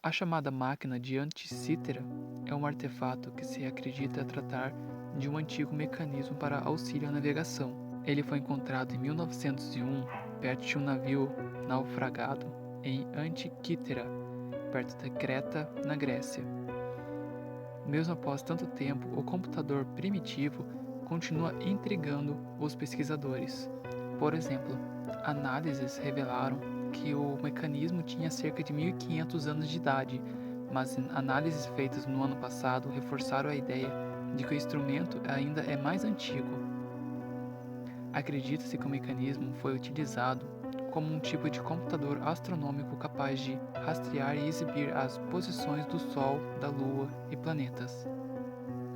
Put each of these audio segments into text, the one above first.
A chamada máquina de Anticythera é um artefato que se acredita tratar de um antigo mecanismo para auxílio à navegação. Ele foi encontrado em 1901 perto de um navio naufragado em Antikythera, perto de Creta, na Grécia. Mesmo após tanto tempo, o computador primitivo continua intrigando os pesquisadores. Por exemplo, análises revelaram que o mecanismo tinha cerca de 1500 anos de idade, mas análises feitas no ano passado reforçaram a ideia de que o instrumento ainda é mais antigo. Acredita-se que o mecanismo foi utilizado como um tipo de computador astronômico capaz de rastrear e exibir as posições do Sol, da Lua e planetas.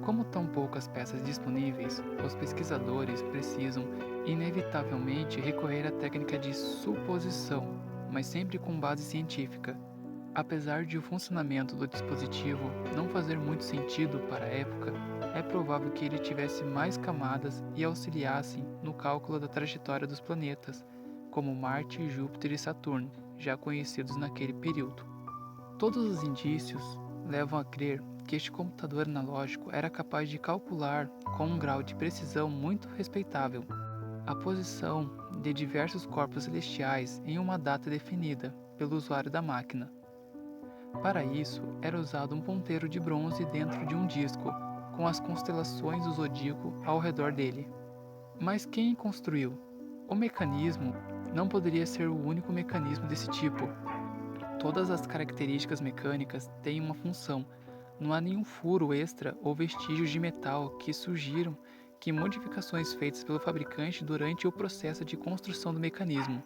Como tão poucas peças disponíveis, os pesquisadores precisam inevitavelmente recorrer à técnica de suposição, mas sempre com base científica. Apesar de o funcionamento do dispositivo não fazer muito sentido para a época, é provável que ele tivesse mais camadas e auxiliasse no cálculo da trajetória dos planetas, como Marte, Júpiter e Saturno, já conhecidos naquele período. Todos os indícios levam a crer que este computador analógico era capaz de calcular, com um grau de precisão muito respeitável, a posição de diversos corpos celestiais em uma data definida pelo usuário da máquina. Para isso, era usado um ponteiro de bronze dentro de um disco, com as constelações do zodíaco ao redor dele. Mas quem construiu? O mecanismo não poderia ser o único mecanismo desse tipo. Todas as características mecânicas têm uma função. Não há nenhum furo extra ou vestígios de metal que surgiram que modificações feitas pelo fabricante durante o processo de construção do mecanismo.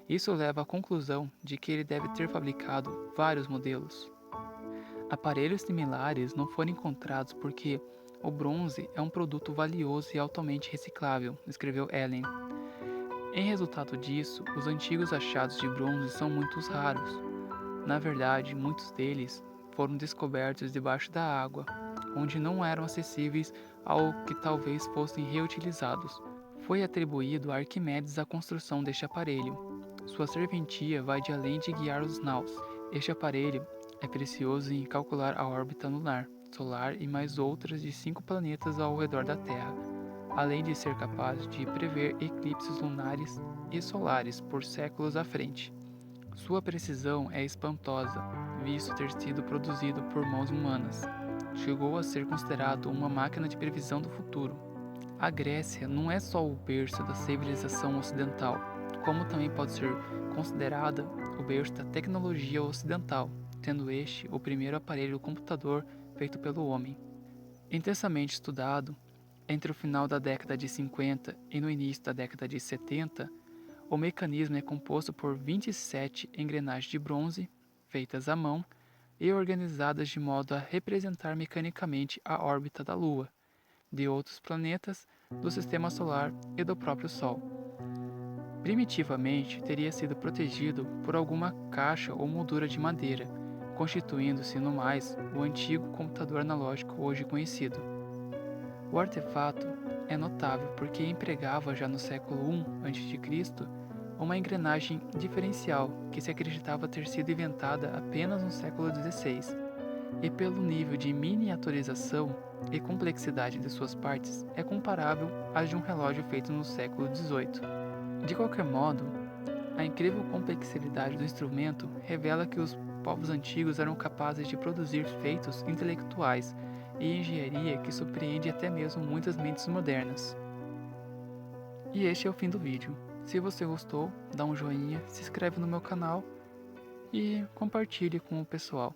Isso leva à conclusão de que ele deve ter fabricado vários modelos. Aparelhos similares não foram encontrados porque o bronze é um produto valioso e altamente reciclável, escreveu Allen. Em resultado disso, os antigos achados de bronze são muito raros. Na verdade, muitos deles foram descobertos debaixo da água, onde não eram acessíveis ao que talvez fossem reutilizados. Foi atribuído a Arquimedes a construção deste aparelho. Sua serventia vai de além de guiar os naus. Este aparelho é precioso em calcular a órbita lunar, solar e mais outras de 5 planetas ao redor da Terra, além de ser capaz de prever eclipses lunares e solares por séculos à frente. Sua precisão é espantosa, visto ter sido produzido por mãos humanas. Chegou a ser considerado uma máquina de previsão do futuro. A Grécia não é só o berço da civilização ocidental, como também pode ser considerada o berço da tecnologia ocidental, sendo este o primeiro aparelho computador feito pelo homem. Intensamente estudado, entre o final da década de 50 e no início da década de 70, o mecanismo é composto por 27 engrenagens de bronze, feitas à mão e organizadas de modo a representar mecanicamente a órbita da Lua, de outros planetas, do Sistema Solar e do próprio Sol. Primitivamente, teria sido protegido por alguma caixa ou moldura de madeira, constituindo-se no mais o antigo computador analógico hoje conhecido. O artefato é notável porque empregava já no século I a.C. uma engrenagem diferencial que se acreditava ter sido inventada apenas no século XVI, e pelo nível de miniaturização e complexidade de suas partes é comparável às de um relógio feito no século XVIII. De qualquer modo, a incrível complexidade do instrumento revela que os povos antigos eram capazes de produzir feitos intelectuais e engenharia que surpreende até mesmo muitas mentes modernas. E este é o fim do vídeo. Se você gostou, dá um joinha, se inscreve no meu canal e compartilhe com o pessoal.